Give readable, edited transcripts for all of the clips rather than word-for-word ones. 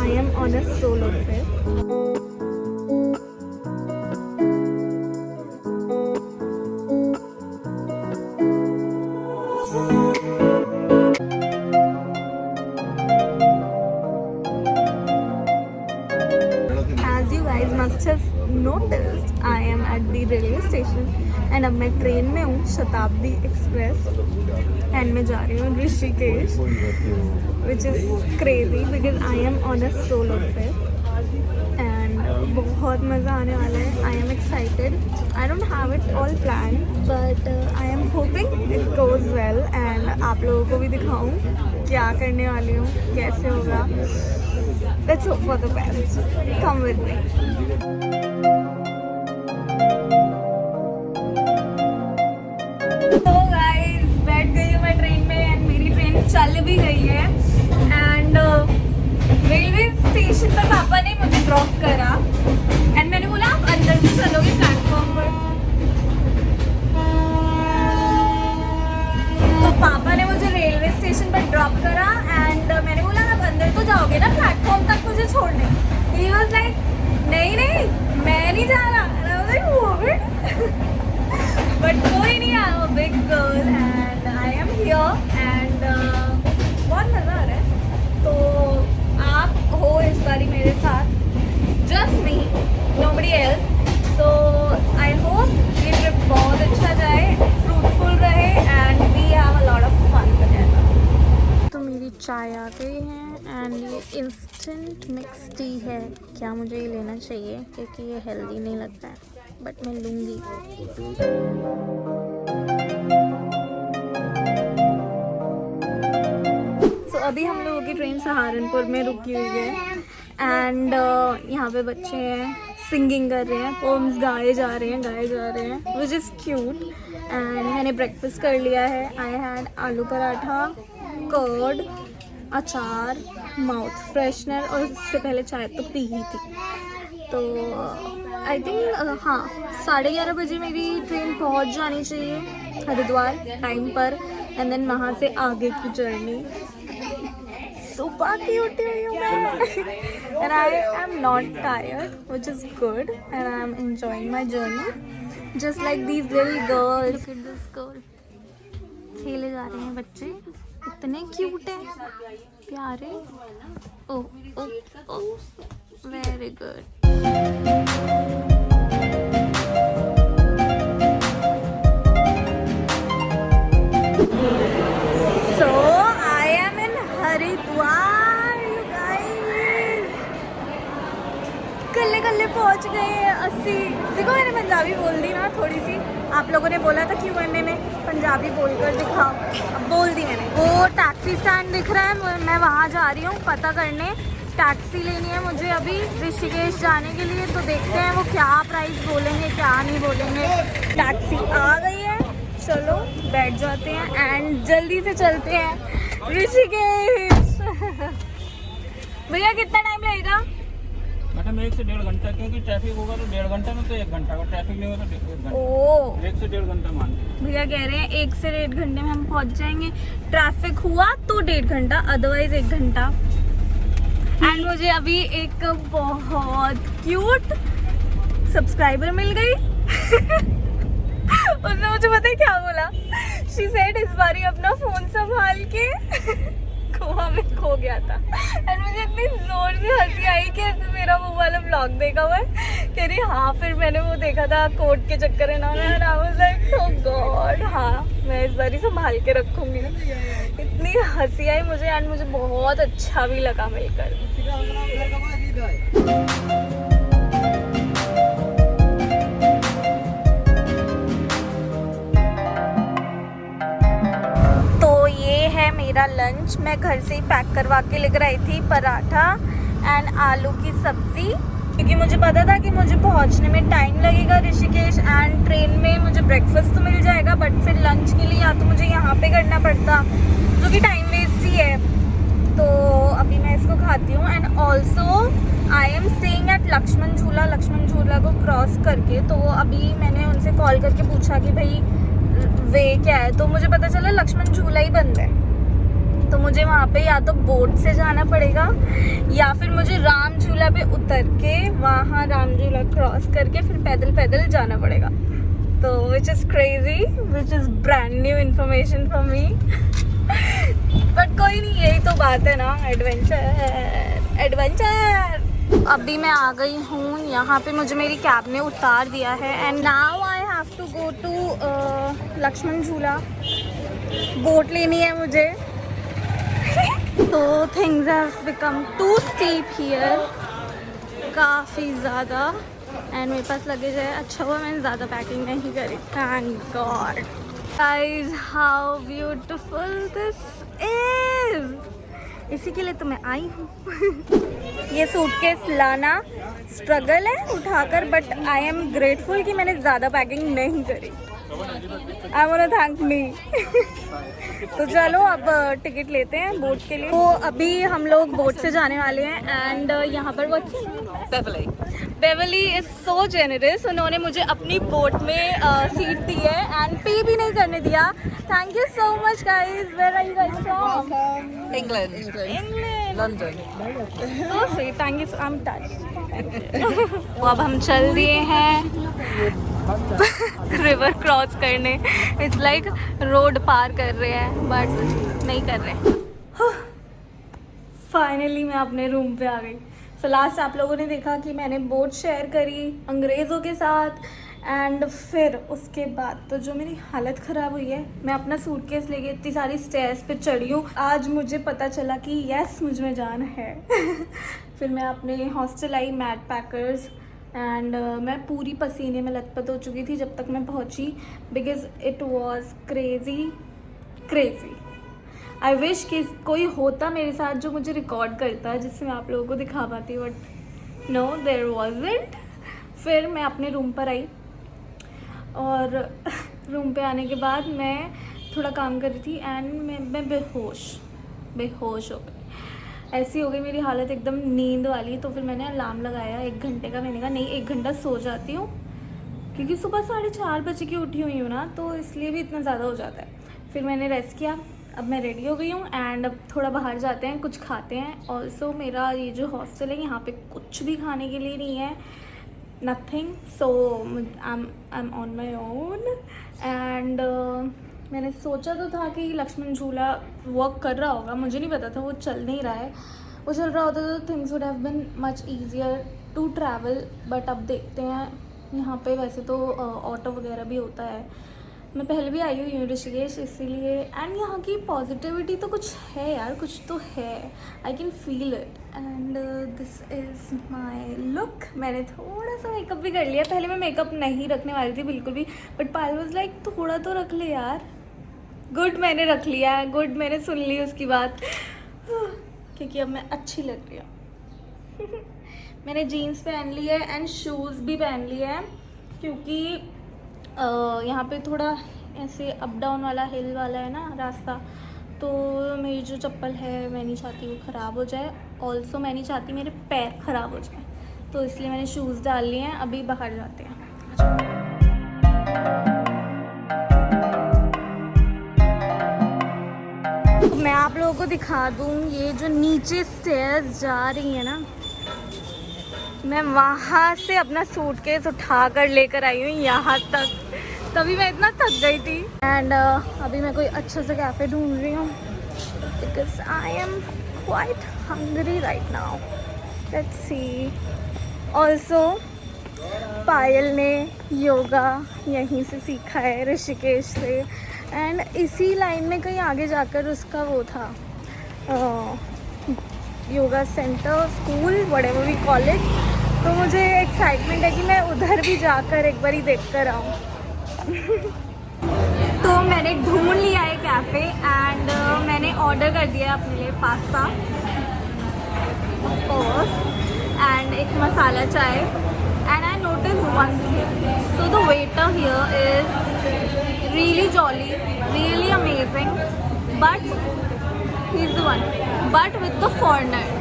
I am on a solo trip. As you guys must have noticed, I am at the railway station and अब मैं train में हूँ, शताब्दी express, and मैं जा रही हूँ Rishikesh, which is crazy because I am on a solo trip and बहुत मज़ा आने वाला है. I am excited. I don't have it all planned, but I am hoping it goes well and आप लोगों को भी दिखाऊँ क्या करने वाली हूँ, कैसे होगा. Let's hope for the best. Come with me. So guys, बैठ गई हूँ मैं ट्रेन में and मेरी ट्रेन चल भी गई है and रेलवे स्टेशन पर पापा ने मुझे ड्रॉप करा and मैंने बोला आप अंदर भी चलोगे प्लेटफॉर्म पर. तो पापा ने मुझे रेलवे स्टेशन पर ड्रॉप करा एंड मैंने बोला आप अंदर तो जाओगे ना प्लेटफॉर्म तक मुझे छोड़ने. He was like नहीं नहीं मैं नहीं जा रहा. And I was like what? But कोई नहीं, I am a big girl and I am here and बहुत मज़ा आ रहा है. तो आप हो इस बारी मेरे साथ, just me, nobody else. So I hope ये ट्रिप बहुत अच्छा जाए, fruitful रहे and we have a lot of fun together. तो मेरी चाय आ गई है एंड ये इंस्टेंट मिक्स टी है. क्या मुझे ये लेना चाहिए क्योंकि ये हेल्दी नहीं लगता है, बट मैं लूँगी. So अभी हम लोगों की ट्रेन सहारनपुर में रुकी हुई है एंड यहाँ पे बच्चे हैं, सिंगिंग कर रहे हैं, पोम्स गाए जा रहे हैं विच इज़ क्यूट. एंड मैंने ब्रेकफास्ट कर लिया है. आई हैड आलू पराठा, कर्ड, अचार, माउथ फ्रेशनर और उससे पहले चाय तो पी ही थी. तो आई थिंक हाँ 11:30 बजे मेरी ट्रेन पहुंच जानी चाहिए हरिद्वार टाइम पर एंड देन वहाँ से आगे की जर्नी. सुबह की उठी हुई हूँ मैं and I am not tired which is good and I am enjoying my journey just like these little girls. This girl खेले जा रहे हैं बच्चे, इतने क्यूट हैं, प्यारे. Oh oh oh very good. So I am in Haridwar, you guys. कल्ले पहुंच गए 80. देखो मैंने पंजाबी बोल दी ना थोड़ी सी. आप लोगों ने बोला था Q&A में पंजाबी बोलकर दिखाओ, अब बोल दी मैंने. वो टैक्सी स्टैंड दिख रहा है, मैं वहाँ जा रही हूँ पता करने. टैक्सी लेनी है मुझे अभी ऋषिकेश जाने के लिए, तो देखते हैं वो क्या प्राइस बोलेंगे क्या नहीं बोलेंगे. टैक्सी आ गई है, चलो बैठ जाते हैं एंड जल्दी से चलते हैं ऋषिकेश. भैया कितना टाइम लगेगा? मैडम 1 से 1.5 घंटा, क्योंकि ट्रैफिक होगा तो 1.5 घंटा में तो 1 घंटा, अगर ट्रैफिक नहीं होगा तो 1 घंटा. ओह 1 से 1.5 घंटा मान. भैया कह रहे हैं 1 से 1.5 घंटे में हम पहुंच जाएंगे. ट्रैफिक हुआ तो 1.5 घंटा, अदरवाइज 1 घंटा. एंड मुझे अभी एक बहुत क्यूट सब्सक्राइबर मिल गई. उसने मुझे पता है क्या बोला? शी सेड इस बारी अपना फोन संभाल के. गोवा में खो गया था एंड मुझे इतनी जोर से हंसी आई कि मेरा वो वाला ब्लॉग देखा हुआ है. कह रही हाँ, फिर मैंने वो देखा था कोर्ट के चक्कर है ना, and I was like oh God, हाँ मैं इस बारी संभाल के रखूंगी. इतनी हंसी आई मुझे एंड मुझे बहुत अच्छा भी लगा मिलकर. मेरा लंच मैं घर से ही पैक करवा के लेकर आई थी. पराठा एंड आलू की सब्जी, क्योंकि मुझे पता था कि मुझे पहुंचने में टाइम लगेगा ऋषिकेश एंड ट्रेन में मुझे ब्रेकफास्ट तो मिल जाएगा बट फिर लंच के लिए या तो मुझे यहाँ पे करना पड़ता, जो कि टाइम वेस्ट ही है. तो अभी मैं इसको खाती हूँ. And also I am staying at Lakshman Jhula को क्रॉस करके. तो अभी मैंने उनसे कॉल करके पूछा कि भाई वे क्या है, तो मुझे पता चला लक्ष्मण झूला ही बंद है. तो मुझे वहाँ पे या तो बोट से जाना पड़ेगा या फिर मुझे राम झूला पे उतर के वहाँ राम झूला क्रॉस करके फिर पैदल पैदल जाना पड़ेगा। तो which is crazy, which is brand new information for me. But कोई नहीं, यही तो बात है ना, एडवेंचर एडवेंचर। अभी मैं आ गई हूँ यहाँ पे, मुझे मेरी कैब ने उतार दिया है and now I have to go to Lakshman Jhula. Boat लेनी है मुझे। तो things have become too steep here, काफ़ी ज़्यादा, एंड मेरे पास लगेज है। अच्छा हुआ मैंने ज़्यादा पैकिंग नहीं करी, thank God. Guys how beautiful this is, इसी के लिए तो मैं आई हूँ। ये सूटकेस लाना स्ट्रगल है उठाकर, बट आई एम ग्रेटफुल कि मैंने ज़्यादा पैकिंग नहीं करी। I want to thank me. तो चलो अब टिकट लेते हैं बोट के लिए। तो अभी हम लोग बोट से जाने वाले हैं एंड यहाँ पर बेवली इज सो जेनरस। उन्होंने मुझे अपनी बोट में सीट दी है एंड पे भी नहीं करने दिया। Thank you so much guys. Where are you guys from? England, London. So sweet, thank you. I am touched. तो अब हम चल दिए हैं रिवर क्रॉस करने। इट्स लाइक रोड पार कर रहे हैं बट नहीं कर रहे। फाइनली मैं अपने रूम पे आ गई। सो लास्ट आप लोगों ने देखा कि मैंने बोट शेयर करी अंग्रेज़ों के साथ एंड फिर उसके बाद तो जो मेरी हालत ख़राब हुई है। मैं अपना सूटकेस लेके इतनी सारी स्टेयर्स पे चढ़ी हूँ। आज मुझे पता चला कि यस मुझ में जान है। फिर मैं अपने हॉस्टल आई मैट पैकर्स एंड मैं पूरी पसीने में लथपथ हो चुकी थी जब तक मैं पहुंची, because it was crazy crazy. I wish कि कोई होता मेरे साथ जो मुझे रिकॉर्ड करता जिससे मैं आप लोगों को दिखा पाती, बट नो देयर वॉजंट। फिर मैं अपने रूम पर आई और रूम पे आने के बाद मैं थोड़ा काम कर रही थी एंड मैं बेहोश हो गई। ऐसी हो गई मेरी हालत एकदम नींद वाली। तो फिर मैंने अलार्म लगाया 1 घंटे का। मैंने कहा नहीं 1 घंटा सो जाती हूँ, क्योंकि सुबह 4:30 बजे की उठी हुई हूँ ना, तो इसलिए भी इतना ज़्यादा हो जाता है। फिर मैंने रेस्ट किया। अब मैं रेडी हो गई हूँ एंड अब थोड़ा बाहर जाते हैं, कुछ खाते हैं। ऑल्सो मेरा ये जो हॉस्टल है यहाँ पे कुछ भी खाने के लिए नहीं है, nothing. So I am on my own and मैंने सोचा तो था कि लक्ष्मण झूला वर्क कर रहा होगा, मुझे नहीं पता था वो चल नहीं रहा है। वो चल रहा होता तो things would have been much easier to travel, but अब देखते हैं। यहाँ पे वैसे तो ऑटो वगैरह भी होता है। मैं पहले भी आई हूँ ऋषिकेश, इसीलिए। एंड यहाँ की पॉजिटिविटी तो कुछ है यार, कुछ तो है। I can feel it and this is my look. मैंने थोड़ा सा मेकअप भी कर लिया। पहले मैं मेकअप नहीं रखने वाली थी बिल्कुल भी, बट पायल वाज लाइक थोड़ा तो रख ले यार। गुड, मैंने रख लिया। गुड, मैंने सुन ली उसकी बात, क्योंकि अब मैं अच्छी लग रही हूँ। मैंने जीन्स पहन ली है एंड शूज़ भी पहन लिए हैं, क्योंकि यहाँ पे थोड़ा ऐसे अप डाउन वाला हिल वाला है ना रास्ता। तो मेरी जो चप्पल है मैं नहीं चाहती वो ख़राब हो जाए। ऑल्सो मैं नहीं चाहती मेरे पैर ख़राब हो जाए, तो इसलिए मैंने शूज़ डाल लिए हैं। अभी बाहर जाते हैं। मैं आप लोगों को दिखा दूँ, ये जो नीचे स्टेयर्स जा रही है ना, मैं वहाँ से अपना सूटकेस उठा कर लेकर आई हूँ यहाँ तक, तभी मैं इतना थक गई थी। एंड अभी मैं कोई अच्छा सा कैफ़े ढूंढ रही हूँ, because I am quite hungry right now. Let's see. Also Payal ने योगा यहीं से सीखा है, ऋषिकेश से। एंड इसी लाइन में कहीं आगे जाकर उसका वो था yoga center, school, whatever we call it. तो मुझे एक्साइटमेंट है कि मैं उधर भी जाकर एक बार ही देख कर आऊँ। तो मैंने ढूंढ लिया है कैफ़े एंड मैंने ऑर्डर कर दिया है अपने लिए पास्ता एंड एक मसाला चाय। And I notice one thing, so the waiter here is really jolly, really amazing, but he's the one. But with the foreigners,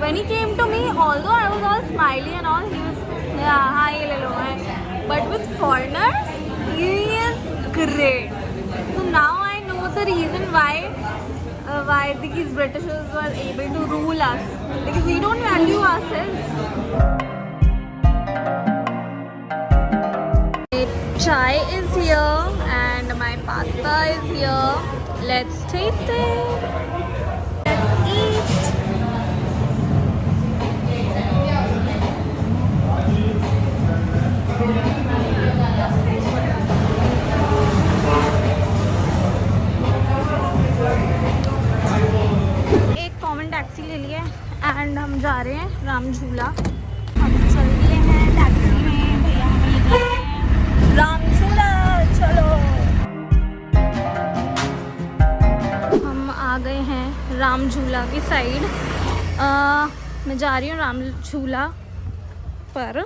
when he came to me, although I was all smiley and all, he was yeah, hi, hello, hi. But with foreigners, he is great. So now I know the reason why why these Britishers were able to rule us because we don't value ourselves. Chai is here and my pasta is here. Let's taste it. Let's eat. एक common taxi ले लिए and हम जा रहे हैं राम झूला। हम चल दिए हैं टैक्सी में, भैया हमें ले गए हैं राम झूला, चलो। हम आ गए हैं राम झूला की साइड। मैं जा रही हूँ राम झूला पर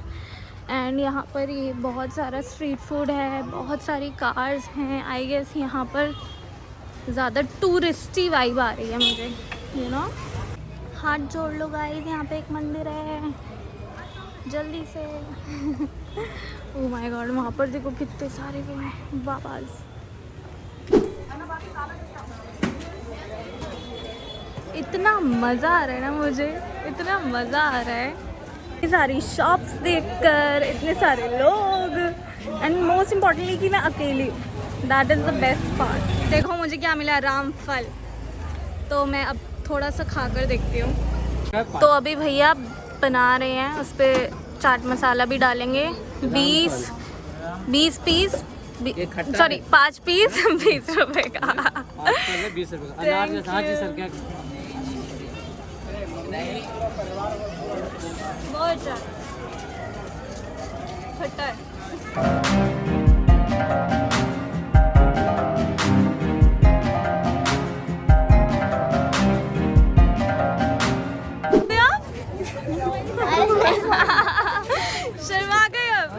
एंड यहाँ पर ये बहुत सारा स्ट्रीट फूड है, बहुत सारी कार्स हैं। आई गेस यहाँ पर ज़्यादा टूरिस्टी वाइब आ रही है मुझे, यू नो। हाथ जोड़ लो गाइस, यहाँ पे एक मंदिर है, जल्दी से। ओह माय गॉड, वहाँ पर देखो कितने सारे वो हैं बाबाज। इतना मज़ा आ रहा है ना मुझे, इतना मज़ा आ रहा है। इतनी सारी शॉप्स देखकर, इतने सारे लोग एंड मोस्ट इम्पॉर्टेंटली कि मैं अकेली हूँ। That is the best part. देखो मुझे क्या मिला, रामफल। तो मैं अब थोड़ा सा खाकर देखती हूँ। तो अभी भैया बना रहे हैं, उस पर चाट मसाला भी डालेंगे। 20 पीस, सॉरी 5 पीस 20 रुपए का। 20 रुपए का। बहुत खट्टा है। शर्मा गए अब।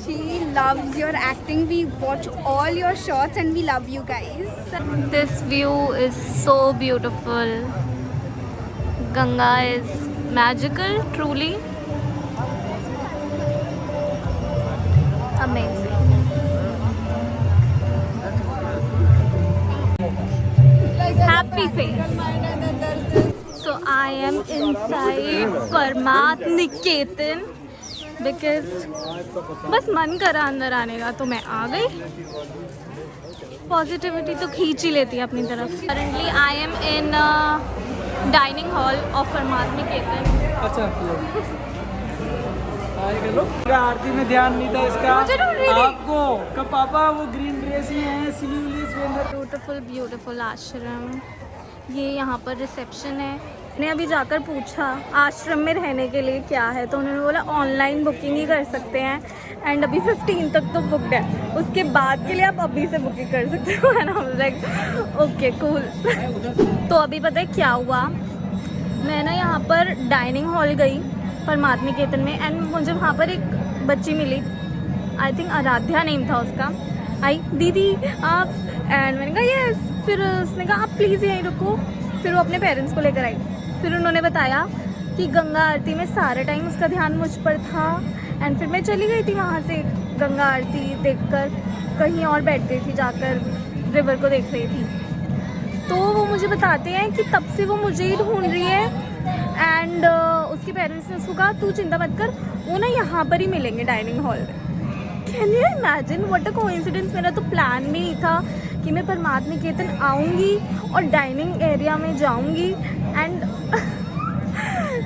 She loves your acting. We watch all your shots and we love you guys. This view is so beautiful. Ganga is magical, truly. Amazing. Happy face. So I am inside Parmat Niketan because बस मन करा अंदर आने का तो मैं आ गई। Positivity तो खींच ही लेती है अपनी तरफ। Currently I am in dining hall of Parmarth Niketan. अच्छा आरती में ध्यान नहीं था इसका आपको का पापा वो ग्रीन ड्रेस में है, स्लीवलेस में। ब्यूटीफुल ब्यूटीफुल आश्रम। ये यहाँ पर रिसेप्शन है। मैंने अभी जाकर पूछा आश्रम में रहने के लिए क्या है, तो उन्होंने बोला ऑनलाइन बुकिंग ही कर सकते हैं एंड अभी 15 तक तो बुकड है, उसके बाद के लिए आप अभी से बुकिंग कर सकते हो। And I was like okay cool. तो अभी पता है क्या हुआ, मैं ना यहाँ पर डाइनिंग हॉल गई परमात निकेतन में एंड मुझे वहाँ पर एक बच्ची मिली, आई थिंक आराध्या नेम था उसका। आई दीदी आप, एंड मैंने कहा यस। फिर उसने कहा आप प्लीज़ यहीं रुको। फिर वो अपने पेरेंट्स को लेकर आई। फिर उन्होंने बताया कि गंगा आरती में सारे टाइम उसका ध्यान मुझ पर था एंड फिर मैं चली गई थी वहाँ से गंगा आरती देखकर, कहीं और बैठ गई थी जाकर, रिवर को देख रही थी। तो वो मुझे बताते हैं कि तब से वो मुझे ही ढूंढ रही है एंड उसके पेरेंट्स ने उसको कहा तू चिंता मत कर, वो ना यहाँ पर ही मिलेंगे डाइनिंग हॉल में। Can you imagine what a coincidence. मेरा तो प्लान भी नहीं था कि मैं परमात निकेतन आऊँगी और डाइनिंग एरिया में जाऊँगी and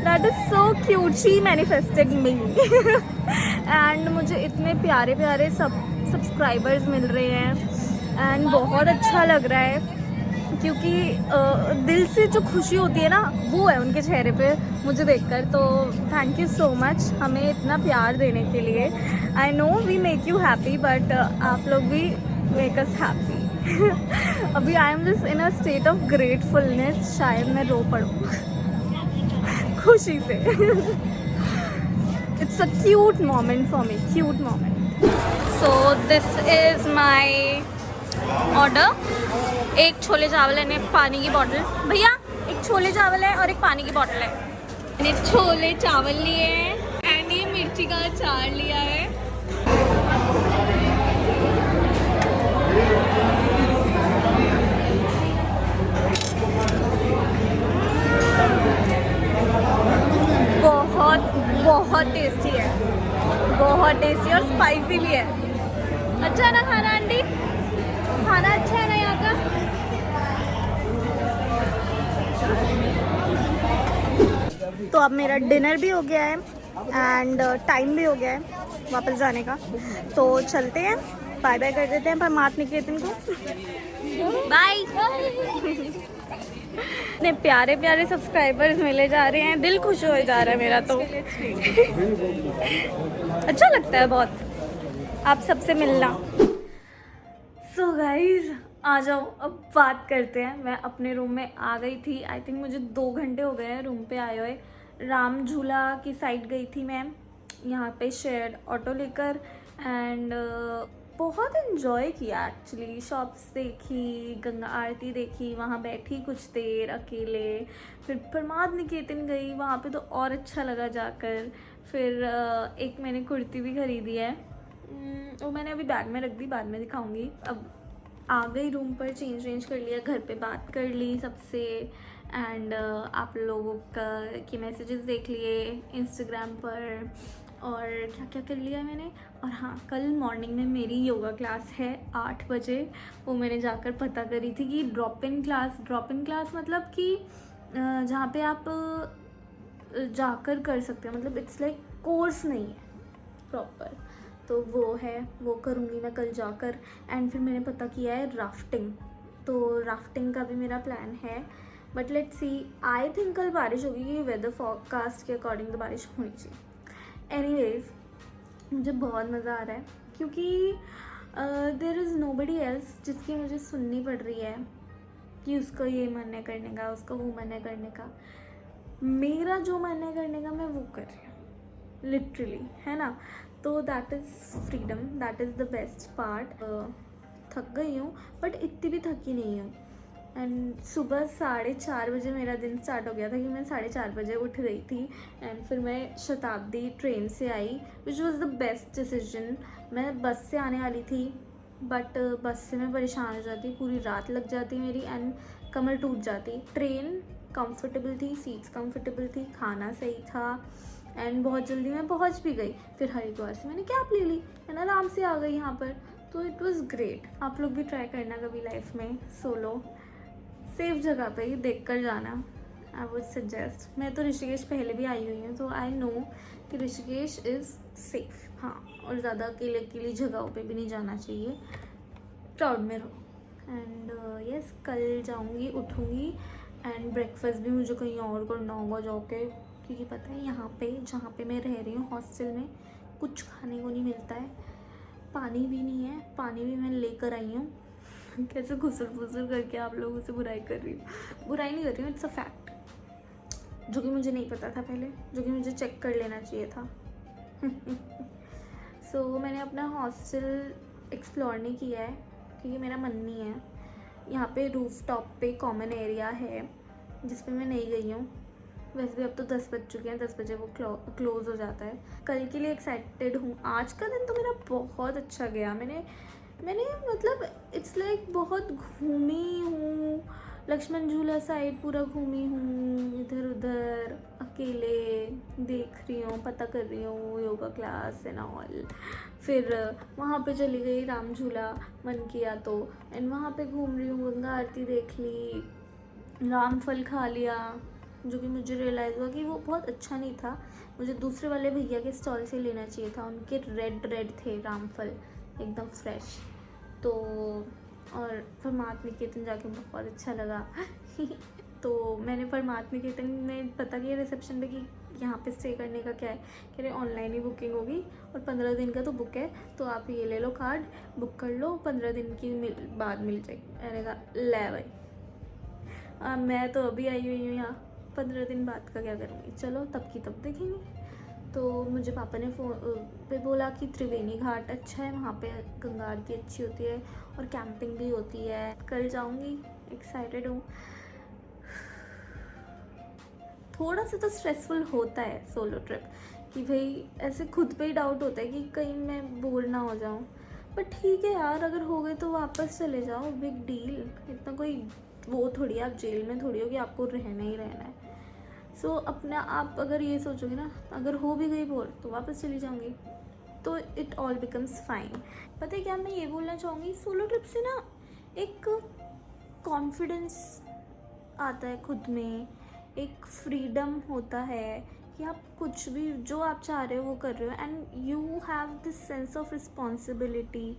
that is so cute. She manifested me and मुझे इतने प्यारे प्यारे सब्सक्राइबर्स मिल रहे हैं एंड बहुत अच्छा लग रहा है क्योंकि दिल से जो खुशी होती है ना वो है उनके चेहरे पे मुझे देखकर। तो थैंक यू सो मच हमें इतना प्यार देने के लिए। I know we make you happy but आप लोग भी मेक अस हैप्पी। अभी I am just in a state of gratefulness, शायद मैं रो पड़ूँ खुशी से। It's a cute moment for me, cute moment. So this is my order. एक छोले चावल है, एक पानी की बॉटल। भैया एक छोले चावल है और एक पानी की बॉटल है। मैंने छोले चावल लिए हैं एंड ये मिर्ची का अचार लिया है। बहुत टेस्टी है, बहुत टेस्टी और स्पाइसी भी है। अच्छा है ना खाना आंटी? खाना अच्छा है ना यहाँ का? तो अब मेरा डिनर भी हो गया है एंड टाइम भी हो गया है वापस जाने का, तो चलते हैं, बाय बाय कर देते हैं परमात्मा निकेतन को। बाय। इतने प्यारे प्यारे सब्सक्राइबर्स मिले जा रहे हैं, दिल खुश हो जा रहा है मेरा तो। अच्छा लगता है बहुत आप सबसे मिलना। सो गाइज आ जाओ, अब बात करते हैं। मैं अपने रूम में आ गई थी, आई थिंक मुझे 2 घंटे हो गए हैं रूम पे आए हुए। राम झूला की साइड गई थी मैं, यहाँ पे शेयर्ड ऑटो लेकर, एंड बहुत इन्जॉय किया एक्चुअली। शॉप्स देखी, गंगा आरती देखी, वहाँ बैठी कुछ देर अकेले, फिर परमात्मा निकेतन गई, वहाँ पे तो और अच्छा लगा जाकर। फिर एक मैंने कुर्ती भी खरीदी है, वो मैंने अभी बैग में रख दी, बाद में दिखाऊंगी। अब आ गई रूम पर, चेंज कर लिया, घर पे बात कर ली सबसे, एंड आप लोगों का के मैसेजेस देख लिए इंस्टाग्राम पर, और क्या क्या कर लिया मैंने। और हाँ, कल मॉर्निंग में मेरी योगा क्लास है 8 बजे, वो मैंने जाकर पता करी थी कि ड्रॉप इन क्लास मतलब कि जहाँ पे आप जाकर कर सकते हो, मतलब इट्स लाइक कोर्स नहीं है प्रॉपर, तो वो है, वो करूँगी मैं कल जाकर। एंड फिर मैंने पता किया है राफ्टिंग, तो राफ्टिंग का भी मेरा प्लान है, but let's see. I think कल बारिश होगी, कि वेदर फोरकास्ट के अकॉर्डिंग तो बारिश होनी चाहिए। एनीवेज, मुझे बहुत मज़ा आ रहा है, क्योंकि देयर इज़ नोबडी एल्स जिसकी मुझे सुननी पड़ रही है कि उसको ये मन है करने का, उसको वो मन है करने का। मेरा जो मन है करने का मैं वो कर रही हूँ लिटरली, है ना। तो that is freedom, that is the best part. थक गई हूँ बट इतनी भी थकी नहीं हूँ। एंड सुबह 4:30 बजे मेरा दिन स्टार्ट हो गया था, कि मैं 4:30 बजे उठ गई थी, एंड फिर मैं शताब्दी ट्रेन से आई, which was the best decision. मैं बस से आने वाली थी, बट बस से मैं परेशान हो जाती, पूरी रात लग जाती मेरी, एंड कमर टूट जाती। ट्रेन कंफर्टेबल थी, सीट्स कंफर्टेबल थी, खाना सही था, एंड बहुत जल्दी मैं पहुंच भी गई। फिर हरिद्वार से मैंने कैब ले ली, एंड आराम से आ गई यहाँ पर, तो इट वाज ग्रेट। आप लोग भी ट्राई करना कभी लाइफ में, सोलो सेफ जगह पे ही देख कर जाना, आई वुड सजेस्ट। मैं तो ऋषिकेश पहले भी आई हुई हूँ, तो आई नो कि ऋषिकेश इज़ सेफ। हाँ, और ज़्यादा अकेली जगहों पे भी नहीं जाना चाहिए, प्राउड में रहो। एंड यस, कल जाऊँगी, उठूँगी, एंड ब्रेकफास्ट भी मुझे कहीं और करना होगा जाके, क्योंकि पता है यहाँ पे जहाँ पे मैं रह रही हूँ हॉस्टल में कुछ खाने को नहीं मिलता है, पानी भी नहीं है, पानी भी मैं लेकर आई हूँ। कैसे घुसर फुसर करके आप लोगों से बुराई कर रही हूँ, बुराई नहीं कर रही हूँ, इट्स अ फैक्ट, जो कि मुझे नहीं पता था पहले, जो कि मुझे चेक कर लेना चाहिए था। सो मैंने अपना हॉस्टल एक्सप्लोर नहीं किया है, क्योंकि मेरा मन नहीं है। यहाँ पे रूफ टॉप पे कॉमन एरिया है जिसमें मैं नहीं गई हूँ, वैसे भी अब तो 10 बज चुके हैं, 10 बजे वो क्लोज़ हो जाता है। कल के लिए एक्साइटेड हूँ। आज का दिन तो मेरा बहुत अच्छा गया। मैंने मतलब इट्स लाइक बहुत घूमी हूँ, लक्ष्मण झूला साइड पूरा घूमी हूँ, इधर उधर अकेले देख रही हूँ, पता कर रही हूँ योगा क्लास एंड ऑल। फिर वहाँ पे चली गई राम झूला, मन किया तो, एंड वहाँ पे घूम रही हूँ, गंगा आरती देख ली, रामफल खा लिया, जो कि मुझे रियलाइज़ हुआ कि वो बहुत अच्छा नहीं था, मुझे दूसरे वाले भैया के स्टॉल से लेना चाहिए था, उनके रेड थे रामफल एकदम फ्रेश। तो और परमात्मा निकेतन जाके बहुत अच्छा लगा। तो मैंने परमात्मा निकेतन में पता किया रिसेप्शन पे कि यहाँ पे स्टे करने का क्या है, कह रहे ऑनलाइन ही बुकिंग होगी और 15 दिन का तो बुक है, तो आप ये ले लो कार्ड, बुक कर लो, 15 दिन की बाद मिल जाएगी। मैंने कहा ले भाई, मैं तो अभी आई हुई हूँ यहाँ, 15 दिन बाद का क्या करूँगी, चलो तब की तब देखेंगे। तो मुझे पापा ने फ़ोन पे बोला कि त्रिवेणी घाट अच्छा है, वहाँ पे गंगा आरती अच्छी होती है और कैंपिंग भी होती है। कल जाऊँगी, एक्साइटेड हूँ। थोड़ा सा तो स्ट्रेसफुल होता है सोलो ट्रिप, कि भाई ऐसे खुद पे ही डाउट होता है कि कहीं मैं बोर ना हो जाऊँ, बट ठीक है यार, अगर हो गए तो वापस चले जाओ, बिग डील। इतना कोई वो थोड़ी, आप जेल में थोड़ी हो कि आपको रहना ही रहना है। सो अपना आप अगर ये सोचोगे ना, अगर हो भी गई बोर तो वापस चली जाऊँगी, तो इट ऑल बिकम्स फाइन। पता है क्या मैं ये बोलना चाहूँगी, सोलो ट्रिप से ना एक कॉन्फिडेंस आता है खुद में, एक फ्रीडम होता है कि आप कुछ भी जो आप चाह रहे हो वो कर रहे हो, and you have this sense of responsibility,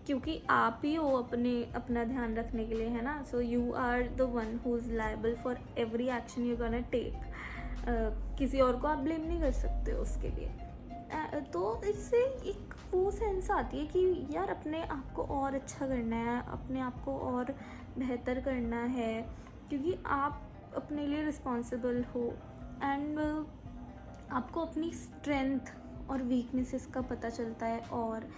क्योंकि आप ही हो अपना ध्यान रखने के लिए, है ना। So you are the one who is liable for every action you gonna take. किसी और को आप ब्लेम नहीं कर सकते हो उसके लिए। तो इससे एक वो सेंस आती है कि यार अपने आप को और अच्छा करना है, अपने आप को और बेहतर करना है, क्योंकि आप अपने लिए रिस्पॉन्सिबल हो, एंड आपको अपनी स्ट्रेंथ और वीकनेसेस का पता चलता है। और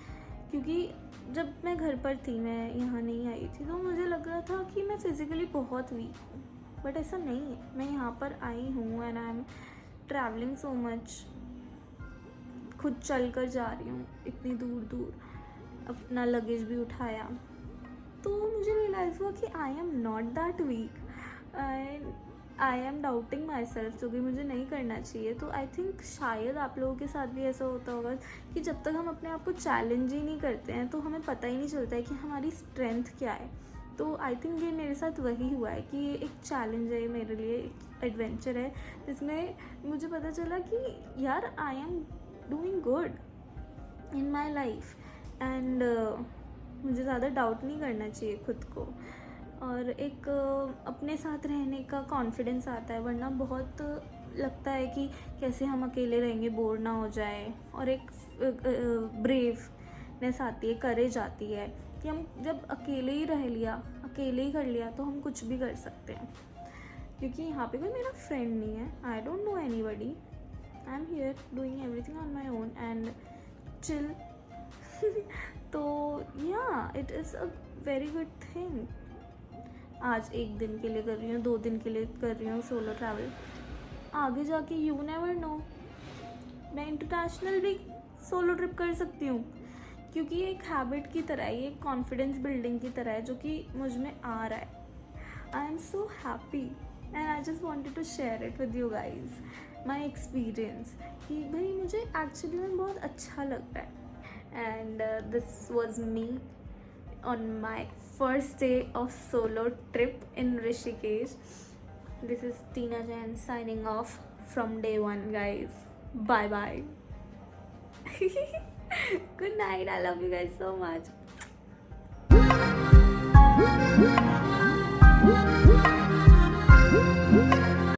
क्योंकि जब मैं घर पर थी, मैं यहाँ नहीं आई थी, तो मुझे लग रहा था कि मैं फिज़िकली बहुत वीक हूँ, बट ऐसा नहीं है। मैं यहाँ पर आई हूँ and I am travelling so much, खुद चल कर जा रही हूँ इतनी दूर दूर, अपना लगेज भी उठाया, तो मुझे रियलाइज़ हुआ कि I am not that weak, I am doubting myself, जो कि मुझे नहीं करना चाहिए। तो आई थिंक शायद आप लोगों के साथ भी ऐसा होता होगा कि जब तक हम अपने आप को चैलेंज ही नहीं करते हैं तो हमें पता ही नहीं चलता है कि हमारी स्ट्रेंथ क्या है। तो आई थिंक ये मेरे साथ वही हुआ है कि ये एक चैलेंज है मेरे लिए, एक एडवेंचर है, जिसमें मुझे पता चला कि यार I am doing good in my life, and मुझे ज़्यादा डाउट नहीं करना चाहिए खुद को, और एक अपने साथ रहने का कॉन्फिडेंस आता है। वरना बहुत लगता है कि कैसे हम अकेले रहेंगे, बोर ना हो जाए, और एक ब्रेवनेस आती है, करेज आती है कि हम जब अकेले ही रह लिया, अकेले ही कर लिया, तो हम कुछ भी कर सकते हैं। क्योंकि यहाँ पे कोई मेरा फ्रेंड नहीं है, I don't know anybody, I am here doing everything on my own and chill. तो या it is a very good thing. आज एक दिन के लिए कर रही हूँ, 2 दिन के लिए कर रही हूँ सोलो ट्रैवल, आगे जाके यू नेवर नो, मैं इंटरनेशनल भी सोलो ट्रिप कर सकती हूँ, क्योंकि ये एक हैबिट की तरह है, ये एक कॉन्फिडेंस बिल्डिंग की तरह है जो कि मुझ में आ रहा है। I am so happy and I just wanted to share it with you guys, my experience, कि भाई मुझे एक्चुअली में बहुत अच्छा लग रहा है। And this was me on my first day of solo trip in Rishikesh. This is Tina Jain signing off from day 1, guys. Bye bye. Good night. I love you guys so much.